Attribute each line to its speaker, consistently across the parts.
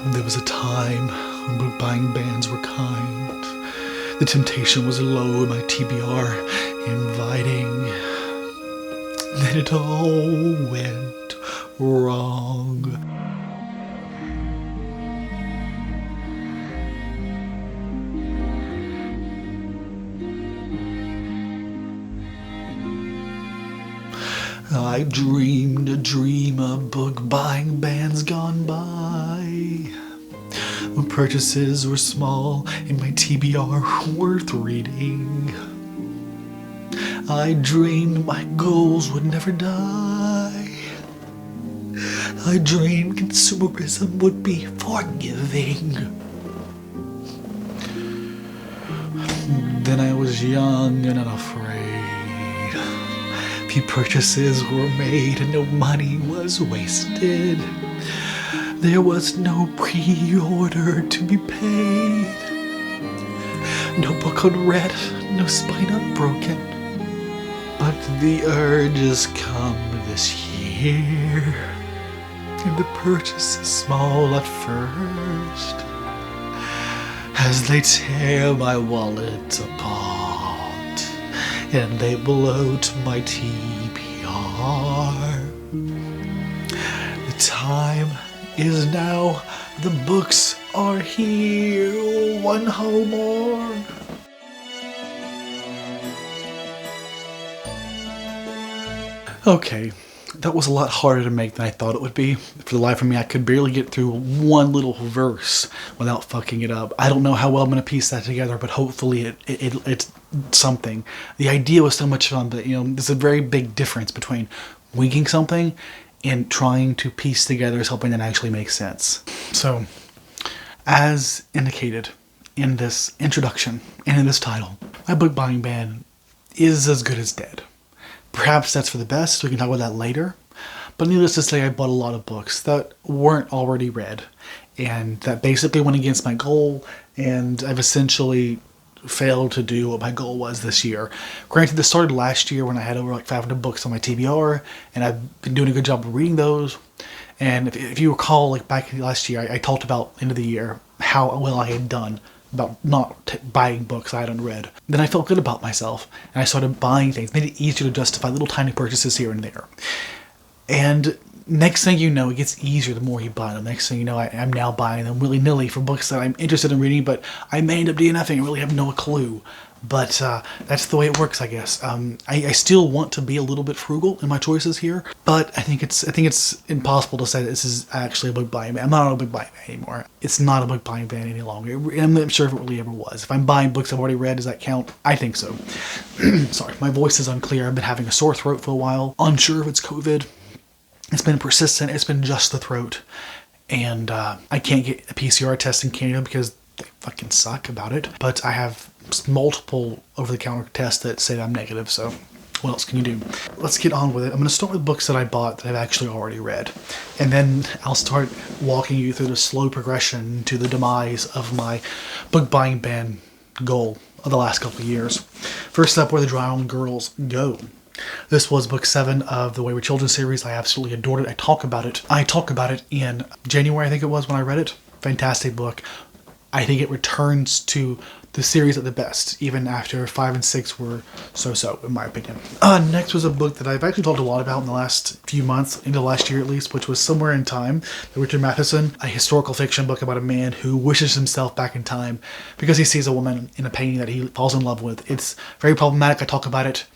Speaker 1: There was a time when book buying bans were kind. The temptation was low and my TBR inviting. Then it all went wrong. I dreamed a dream of book buying bans gone by, when purchases were small and my TBR worth reading. I dreamed my goals would never die. I dreamed consumerism would be forgiving. Then I was young and unafraid. Few purchases were made and no money was wasted. There was no pre-order to be paid. No book unread, no spine unbroken. But the urges come this year, and the purchase is small at first, as they tear my wallet apart and they bloat my TBR. The time is now, the books are here, one more. Okay, that was a lot harder to make than I thought it would be. For the life of me, I could barely get through one little verse without fucking it up. I don't know how well I'm going to piece that together, but hopefully it's something. The idea was so much fun, but there's a very big difference between winging something and trying to piece together something that actually makes sense. So, as indicated in this introduction and in this title, my book buying ban is as good as dead. Perhaps that's for the best, we can talk about that later. But needless to say, I bought a lot of books that weren't already read, and that basically went against my goal, and I've essentially failed to do what my goal was this year. Granted, this started last year when I had over like 500 books on my TBR, and I've been doing a good job of reading those. And if you recall, like back last year, I talked about end of the year how well I had done about not buying books I hadn't read. Then I felt good about myself, and I started buying things. Made it easier to justify little tiny purchases here and there. And next thing you know, it gets easier the more you buy them. Next thing you know, I'm now buying them willy-nilly for books that I'm interested in reading, but I may end up DNFing and really have no clue. But that's the way it works, I guess. I still want to be a little bit frugal in my choices here, but I think it's impossible to say that this is actually a book buying ban. I'm not on a book buying ban anymore. It's not a book buying ban any longer. I'm not sure if it really ever was. If I'm buying books I've already read, does that count? I think so. Sorry, my voice is unclear. I've been having a sore throat for a while. Unsure if it's COVID. It's been persistent. It's been just the throat. And I can't get a PCR test in Canada because they fucking suck about it. But I have multiple over-the-counter tests that say I'm negative, so what else can you do? Let's get on with it. I'm going to start with books that I bought that I've actually already read. And then I'll start walking you through the slow progression to the demise of my book buying ban goal of the last couple of years. First up, Where the Drowned Girls Go. This was book 7 of the Wayward Children series. I absolutely adored it. I talk about it in January, I think it was, when I read it. Fantastic book. I think it returns to the series at the best, even after 5 and 6 were so-so, in my opinion. Next was a book that I've actually talked a lot about in the last few months, into last year at least, which was Somewhere in Time by Richard Matheson, a historical fiction book about a man who wishes himself back in time because he sees a woman in a painting that he falls in love with. It's very problematic. I talk about it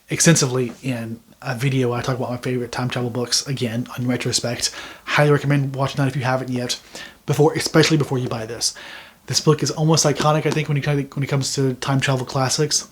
Speaker 1: extensively in a video. I talk about my favorite time travel books, again, on retrospect. Highly recommend watching that if you haven't yet, especially before you buy this. This book is almost iconic, I think, when it comes to time travel classics,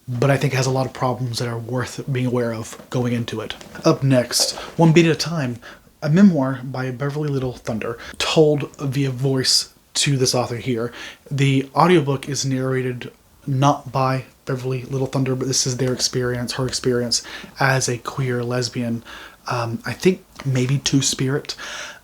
Speaker 1: but I think it has a lot of problems that are worth being aware of going into it. Up next, One Beat at a Time, a memoir by Beverly Little Thunder, told via voice to this author here. The audiobook is narrated not by Beverly Little Thunder, but this is her experience as a queer lesbian. I think maybe Two-Spirit.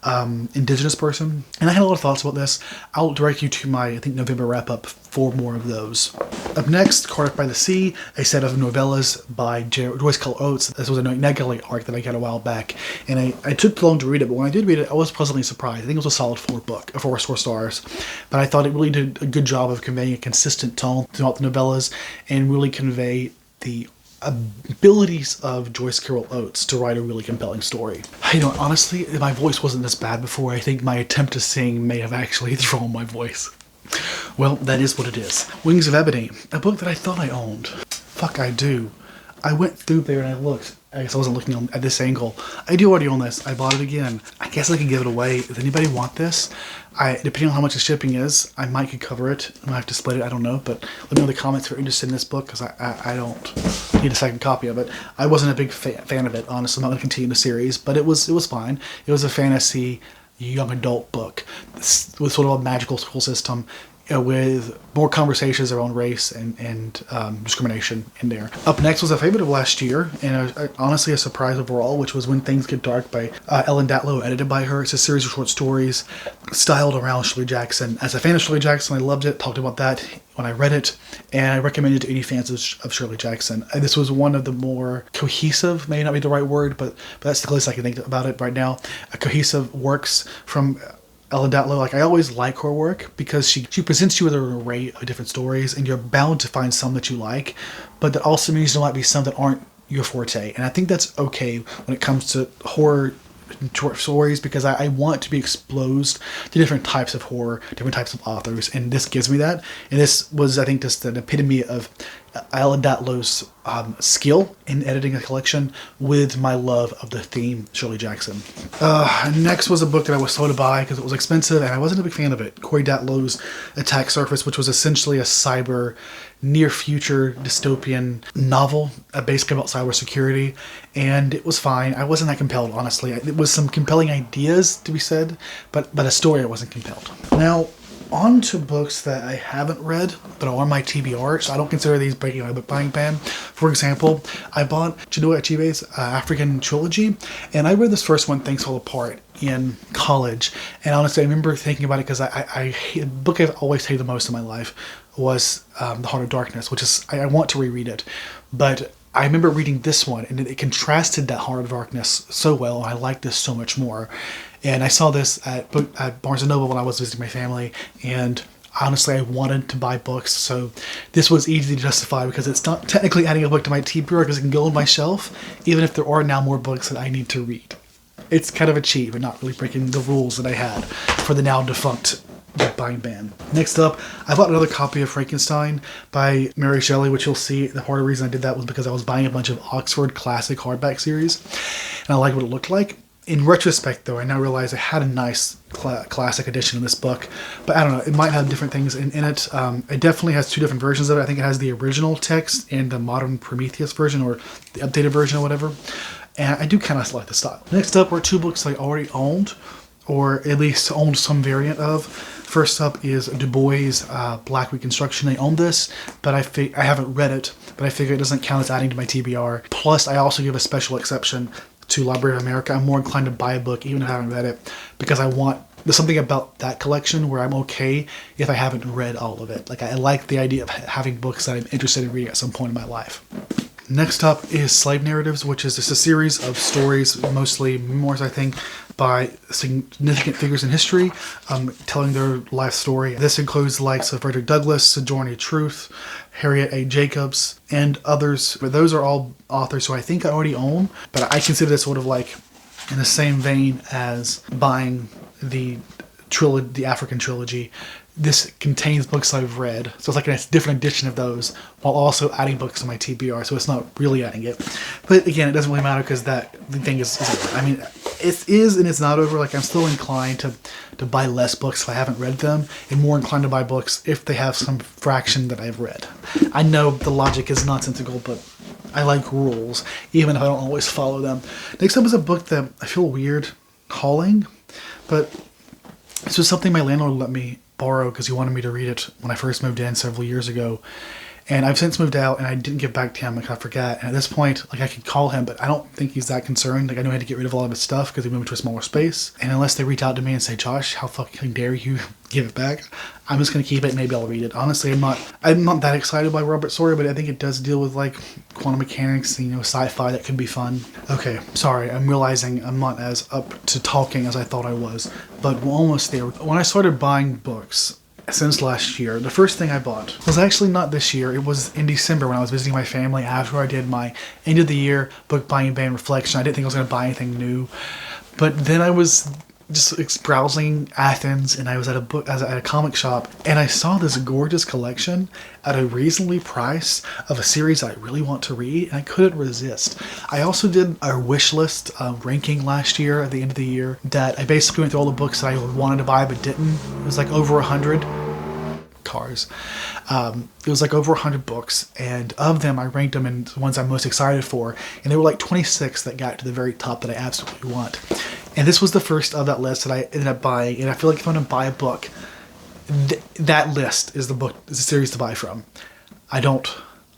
Speaker 1: indigenous person. And I had a lot of thoughts about this. I'll direct you to my, I think, November wrap-up for more of those. Up next, Cardiff by the Sea, a set of novellas by Joyce Carol Oates. This was a Ned arc that I got a while back, and I took too long to read it, but when I did read it, I was pleasantly surprised. I think it was a solid 4 stars, but I thought it really did a good job of conveying a consistent tone throughout the novellas and really convey the abilities of Joyce Carol Oates to write a really compelling story. Honestly, my voice wasn't this bad before. I think my attempt to sing may have actually thrown my voice. Well, that is what it is. Wings of Ebony, a book that I thought I owned. Fuck, I do. I went through there and I looked. I guess I wasn't looking at this angle. I do already own this. I bought it again. I guess I can give it away. Does anybody want this? Depending on how much the shipping is, I might could cover it. I might have to split it. I don't know. But let me know in the comments if you're interested in this book, because I don't need a second copy of it. I wasn't a big fan of it, honestly. I'm not going to continue the series, but it was fine. It was a fantasy young adult book with sort of a magical school system, with more conversations around race and discrimination in there. Up next was a favorite of last year, and honestly a surprise overall, which was When Things Get Dark by Ellen Datlow, edited by her. It's a series of short stories styled around Shirley Jackson. As a fan of Shirley Jackson, I loved it, talked about that when I read it, and I recommend it to any fans of Shirley Jackson. This was one of the more cohesive, may not be the right word, but that's the closest I can think about it right now, a cohesive works from Ellen Datlow. Like, I always like her work because she presents you with an array of different stories, and you're bound to find some that you like, but that also means there might be some that aren't your forte. And I think that's okay when it comes to horror short stories, because I want to be exposed to different types of horror, different types of authors, and this gives me that. And this was, I think, just an epitome of Ellen Datlow's skill in editing a collection with my love of the theme Shirley Jackson. Next was a book that I was slow to buy because it was expensive and I wasn't a big fan of it. Corey Datlow's Attack Surface, which was essentially a cyber near future dystopian novel basically about cybersecurity, and it was fine. I wasn't that compelled, honestly. It was some compelling ideas to be said, but a story I wasn't compelled. Now, on to books that I haven't read but are on my TBR, so I don't consider these breaking my book buying ban. For example, I bought Chinua Achebe's African Trilogy, and I read this first one, Things Fall Apart, in college. And honestly, I remember thinking about it because the book I've always hated the most in my life was The Heart of Darkness, which is, I want to reread it. But I remember reading this one, and it contrasted that Heart of Darkness so well, and I liked this so much more. And I saw this at Barnes & Noble when I was visiting my family, and honestly, I wanted to buy books, so this was easy to justify because it's not technically adding a book to my TBR because it can go on my shelf, even if there are now more books that I need to read. It's kind of a cheat, but not really breaking the rules that I had for the now defunct book buying ban. Next up, I bought another copy of Frankenstein by Mary Shelley, which you'll see the part of the reason I did that was because I was buying a bunch of Oxford classic hardback series, and I liked what it looked like. In retrospect, though, I now realize I had a nice classic edition of this book, but I don't know, it might have different things in it. It definitely has two different versions of it. I think it has the original text and the modern Prometheus version, or the updated version or whatever, and I do kind of like the style. Next up were two books I already owned, or at least owned some variant of. First up is Du Bois' Black Reconstruction. I own this, but I haven't read it, but I figure it doesn't count as adding to my TBR. Plus, I also give a special exception to Library of America. I'm more inclined to buy a book even if I haven't read it, because there's something about that collection where I'm okay if I haven't read all of it. Like, I like the idea of having books that I'm interested in reading at some point in my life. Next up is Slave Narratives, which is just a series of stories, mostly memoirs, I think, by significant figures in history, telling their life story. This includes the likes of Frederick Douglass, Sojourner Truth, Harriet A. Jacobs, and others. But those are all authors who I think I already own, but I consider this sort of like in the same vein as buying the African Trilogy. This contains books I've read, so it's like a different edition of those, while also adding books to my TBR, so it's not really adding it. But again, it doesn't really matter because the thing is over. I mean, it is and it's not over. Like, I'm still inclined to buy less books if I haven't read them, and more inclined to buy books if they have some fraction that I've read. I know the logic is nonsensical, but I like rules, even if I don't always follow them. Next up is a book that I feel weird hauling, but this was something my landlord let me borrow because he wanted me to read it when I first moved in several years ago. And I've since moved out, and I didn't get back to him. Like, I forgot. And at this point, like, I could call him, but I don't think he's that concerned. Like, I know I had to get rid of a lot of his stuff because he moved to a smaller space. And unless they reach out to me and say, Josh, how fucking dare you give it back, I'm just gonna keep it. Maybe I'll read it. Honestly, I'm not that excited by Robert Sawyer, but I think it does deal with like quantum mechanics, you know, sci-fi that could be fun. Okay, sorry, I'm realizing I'm not as up to talking as I thought I was, but we're almost there. When I started buying books since last year, the first thing I bought was actually not this year. It was in December when I was visiting my family after I did my end of the year book buying ban reflection. I didn't think I was going to buy anything new, but then I was just browsing Athens, and I was at a comic shop, and I saw this gorgeous collection at a reasonably price of a series I really want to read, and I couldn't resist. I also did a wish list ranking last year at the end of the year that I basically went through all the books that I wanted to buy but didn't. It was like over 100 cars. It was like over 100 books, and of them I ranked them in the ones I'm most excited for, and there were like 26 that got to the very top that I absolutely want. And this was the first of that list that I ended up buying, and I feel like if I'm going to buy a book, that list is the series to buy from.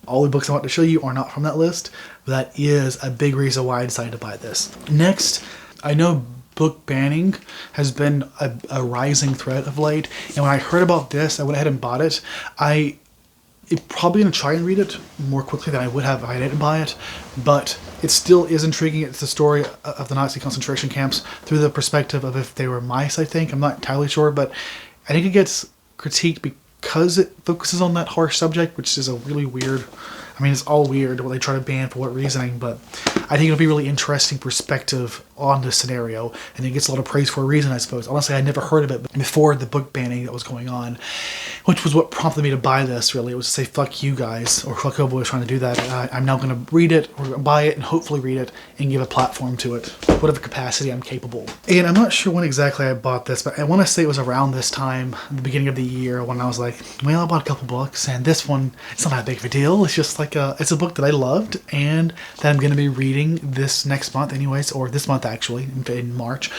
Speaker 1: All the books I want to show you are not from that list, but that is a big reason why I decided to buy this. Next, I know book banning has been a rising threat of late, and when I heard about this, I went ahead and bought it. I'm probably going to try and read it more quickly than I would have if I didn't buy it, but it still is intriguing. It's the story of the Nazi concentration camps through the perspective of if they were mice, I think. I'm not entirely sure, but I think it gets critiqued because it focuses on that harsh subject, which is a really weird... I mean, it's all weird what they try to ban for what reasoning, but I think it'll be a really interesting perspective on this scenario, and it gets a lot of praise for a reason, I suppose. Honestly, I'd never heard of it before the book banning that was going on, which was what prompted me to buy this, really. It was to say, fuck you guys, or fuck whoever was trying to do that. I'm now going to read it, or buy it, and hopefully read it, and give a platform to it, whatever capacity I'm capable. And I'm not sure when exactly I bought this, but I want to say it was around this time, the beginning of the year, when I was like, well, I bought a couple books, and this one, it's not that big of a deal. It's just like it's a book that I loved, and that I'm going to be reading this next month anyways, or this month actually, in March.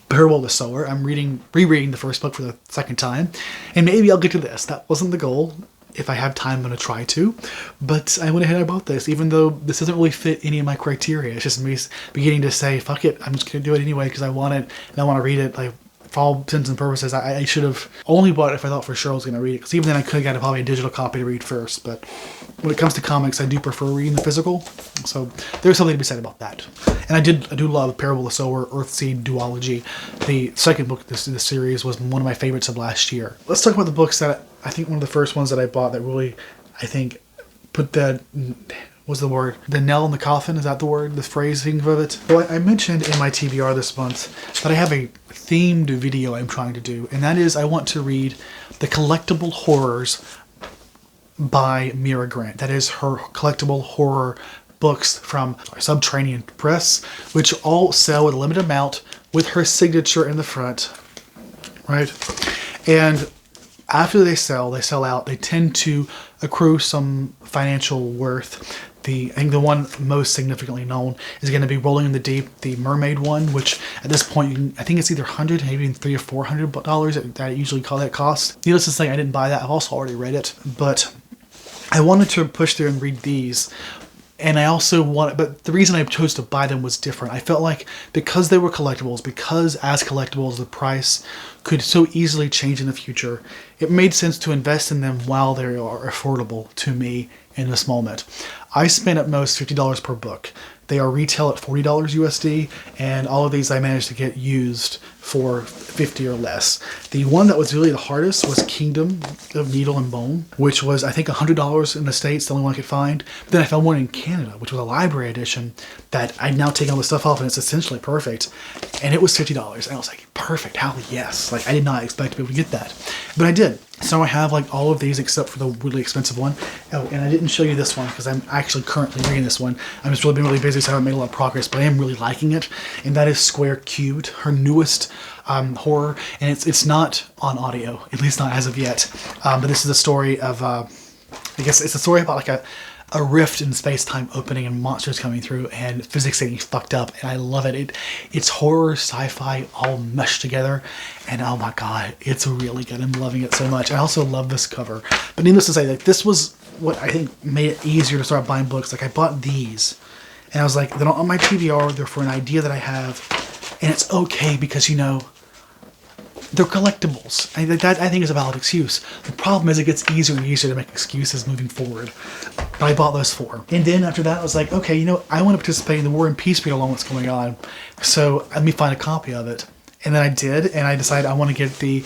Speaker 1: Parable of the Sower. I'm rereading the first book for the second time, and maybe I'll get to this. That wasn't the goal. If I have time, I'm going to try to, but I went ahead and I bought this, even though this doesn't really fit any of my criteria. It's just me beginning to say, fuck it, I'm just going to do it anyway because I want it, and I want to read it. Like, for all intents and purposes, I should have only bought it if I thought for sure I was going to read it, because even then I could have got probably a digital copy to read first, but when it comes to comics, I do prefer reading the physical, so there's something to be said about that. And I do love Parable of the Sower, Earthseed duology. The second book in this series was one of my favorites of last year. Let's talk about the books that I think one of the first ones that I bought that really, I think, put that... What's the word? The nail in the coffin? Is that the word? The phrasing of it? Well, I mentioned in my TBR this month that I have a themed video I'm trying to do, and that is I want to read The Collectible Horrors by Mira Grant. That is her collectible horror books from Subterranean Press, which all sell with a limited amount with her signature in the front, right? And after they sell out, they tend to accrue some financial worth. I think the one most significantly known is going to be Rolling in the Deep, the mermaid one, which at this point, I think it's either $100, maybe even $300 or $400 that I usually call that cost. Needless to say, I didn't buy that. I've also already read it, but I wanted to push through and read these. And I also but the reason I chose to buy them was different. I felt like because they were collectibles, because as collectibles the price could so easily change in the future, it made sense to invest in them while they are affordable to me in this moment. I spent at most $50 per book. They are retail at $40 USD, and all of these I managed to get used for $50 or less. The one that was really the hardest was Kingdom of Needle and Bone, which was, I think, $100 in the States, the only one I could find. But then I found one in Canada, which was a library edition that I'd now taken all the stuff off, and it's essentially perfect. And it was $50, and I was like, perfect, hell yes. Like, I did not expect to be able to get that. But I did. So I have like all of these except for the really expensive one. Oh, and I didn't show you this one because I'm actually currently reading this one. I've just really been really busy, so I haven't made a lot of progress, but I am really liking it. And that is Square Cubed, her newest horror. And it's not on audio, at least not as of yet. But this is a story of, I guess it's a story about like a rift in space-time opening and monsters coming through and physics getting fucked up, and I love it. It's horror, sci-fi, all meshed together, and oh my god, it's really good. I'm loving it so much. I also love this cover. But needless to say, like, this was what I think made it easier to start buying books. Like I bought these, and I was like, they're not on my TBR. They're for an idea that I have, and it's okay because they're collectibles. That I think is a valid excuse. The problem is it gets easier and easier to make excuses moving forward. But I bought those 4. And then after that, I was like, okay, I want to participate in the War and Peace read along what's going on. So let me find a copy of it. And then I did, and I decided I want to get the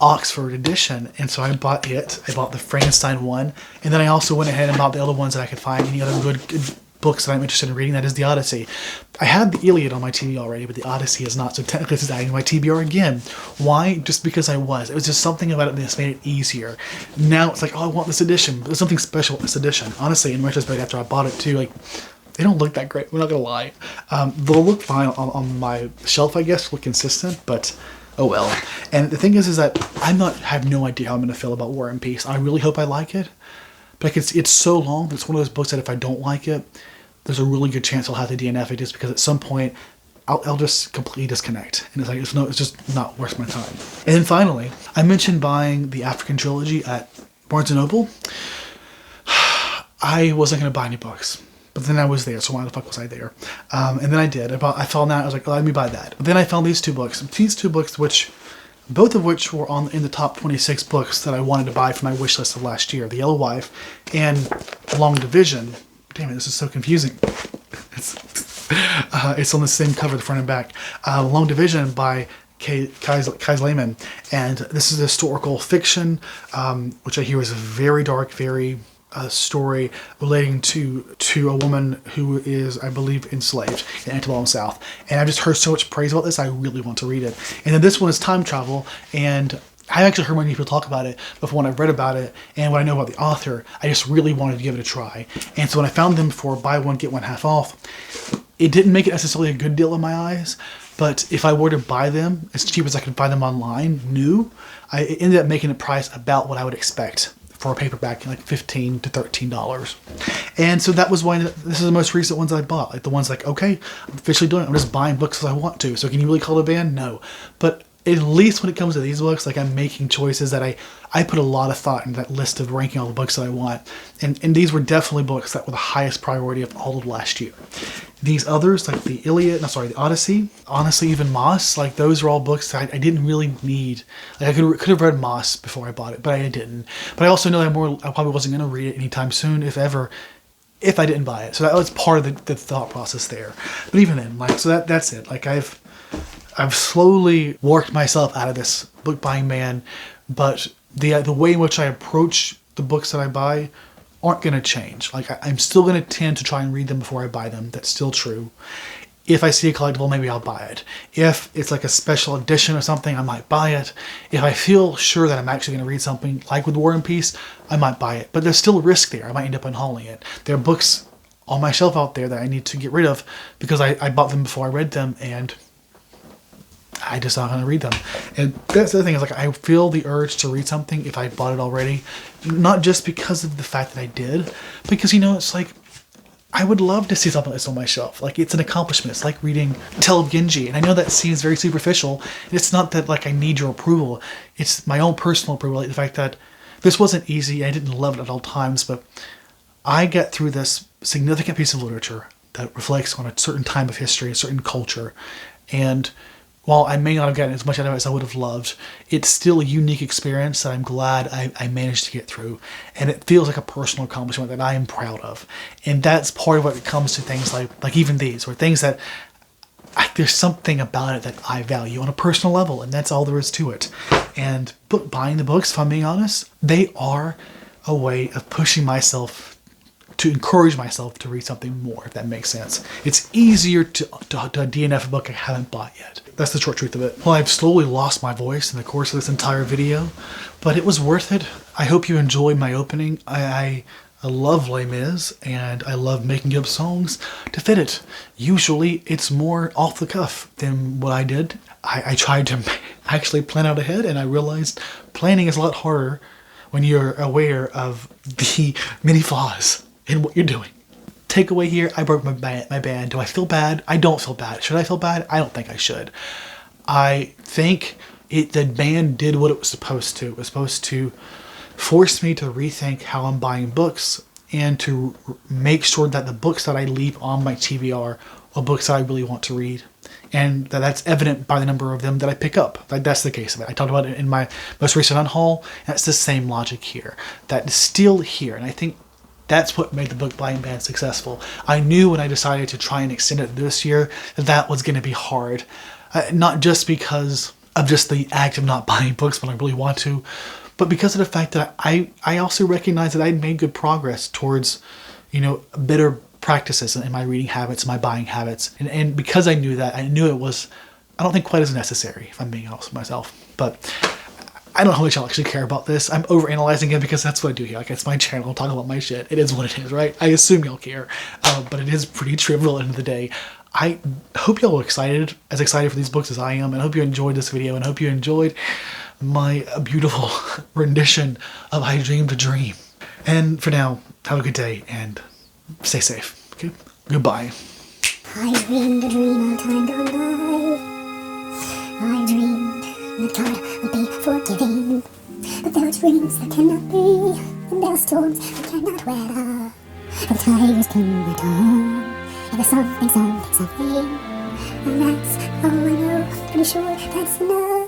Speaker 1: Oxford edition. And so I bought it. I bought the Frankenstein one. And then I also went ahead and bought the other ones that I could find, any other good books that I'm interested in reading. That is the Odyssey. I had the Iliad on my TBR already, but the Odyssey is not. So technically this is adding to my TBR again. Why? Just because it was just something about it that made it easier. Now it's like, oh, I want this edition. There's something special with this edition. Honestly, in retrospect, after I bought it too, like, they don't look that great. We're not gonna lie. They'll look fine on my shelf, I guess, look consistent, but oh well. And the thing is that have no idea how I'm gonna feel about War and Peace. I really hope I like it. But it's so long, but it's one of those books that if I don't like it, there's a really good chance I'll have to DNF it, just because at some point I'll just completely disconnect. And it's like, it's just not worth my time. And then finally, I mentioned buying the African trilogy at Barnes & Noble. I wasn't going to buy any books, but then I was there, so why the fuck was I there? And then I did. I found that, I was like, oh, let me buy that. But then I found these two books, both of which were in the top 26 books that I wanted to buy for my wish list of last year. The Yellow Wife and Long Division. Damn it, this is so confusing. It's on the same cover, the front and back. Long Division by Kais Lehman. And this is historical fiction, which I hear is very dark, very story relating to a woman who is, I believe, enslaved in antebellum South. And I've just heard so much praise about this, I really want to read it. And then this one is time travel, and I've actually heard many people talk about it before when I've read about it, and when I know about the author, I just really wanted to give it a try. And so when I found them for buy one, get one half off, it didn't make it necessarily a good deal in my eyes, but if I were to buy them as cheap as I could buy them online, it ended up making a price about what I would expect for a paperback, like $15 to $13. And so that was why this is the most recent ones I bought. Like the ones like, okay, I'm officially doing it. I'm just buying books as I want to. So can you really call it a ban? No. But at least when it comes to these books, like I'm making choices that I put a lot of thought into that list of ranking all the books that I want. And these were definitely books that were the highest priority of all of last year. These others, like the the Odyssey, honestly, even Moss, like those are all books that I didn't really need. Like I could have read Moss before I bought it, but I didn't. But I also know I probably wasn't going to read it anytime soon, if ever, if I didn't buy it. So that was part of the thought process there. But even then, like, so that's it. Like I've slowly worked myself out of this book buying man, but the way in which I approach the books that I buy aren't going to change. Like I'm still going to tend to try and read them before I buy them. That's still true. If I see a collectible, maybe I'll buy it. If it's like a special edition or something, I might buy it. If I feel sure that I'm actually going to read something like with War and Peace, I might buy it. But there's still a risk there. I might end up unhauling it. There are books on my shelf out there that I need to get rid of because I bought them before I read them, and I just not going to read them. And that's the other thing, is like I feel the urge to read something if I bought it already. Not just because of the fact that I did, because it's like I would love to see something that's on my shelf. Like it's an accomplishment. It's like reading Tell of Genji. And I know that seems very superficial. It's not that like I need your approval. It's my own personal approval. Like the fact that this wasn't easy. I didn't love it at all times, but I get through this significant piece of literature that reflects on a certain time of history, a certain culture. And while I may not have gotten as much out of it as I would have loved, it's still a unique experience that I'm glad I managed to get through. And it feels like a personal accomplishment that I am proud of. And that's part of what it comes to things like even these, or things that there's something about it that I value on a personal level, and that's all there is to it. And buying the books, if I'm being honest, they are a way of pushing myself to encourage myself to read something more, if that makes sense. It's easier to DNF a book I haven't bought yet. That's the short truth of it. Well, I've slowly lost my voice in the course of this entire video, but it was worth it. I hope you enjoyed my opening. I love Les Mis, and I love making up songs to fit it. Usually, it's more off the cuff than what I did. I tried to actually plan out ahead, and I realized planning is a lot harder when you're aware of the many flaws in what you're doing. Takeaway here, I broke my band. Do I feel bad? I don't feel bad. Should I feel bad? I don't think I should. I think the band did what it was supposed to. It was supposed to forced me to rethink how I'm buying books and to make sure that the books that I leave on my TBR are books that I really want to read. And that's evident by the number of them that I pick up. Like, that's the case of it. I talked about it in my most recent unhaul. That's the same logic here. That is still here. And I think that's what made the book buying ban successful. I knew when I decided to try and extend it this year that was going to be hard. Not just because of just the act of not buying books when I really want to, but because of the fact that I also recognize that I'd made good progress towards, better practices in my reading habits, my buying habits. And because I knew that, I knew it was, I don't think quite as necessary, if I'm being honest with myself. But I don't know how much y'all actually care about this. I'm overanalyzing it because that's what I do here. Like, it's my channel, talk about my shit. It is what it is, right? I assume y'all care. But it is pretty trivial at the end of the day. I hope y'all are as excited for these books as I am, and I hope you enjoyed this video, and I hope you enjoyed my beautiful rendition of I Dreamed a Dream. And for now, have a good day, and stay safe, okay? Goodbye.
Speaker 2: I dreamed a dream of time gone by. I dreamed that God would be forgiving. But there are dreams that cannot be, and there are storms that cannot weather. And times can return, and there's something, and that's all I know. Pretty sure that's enough.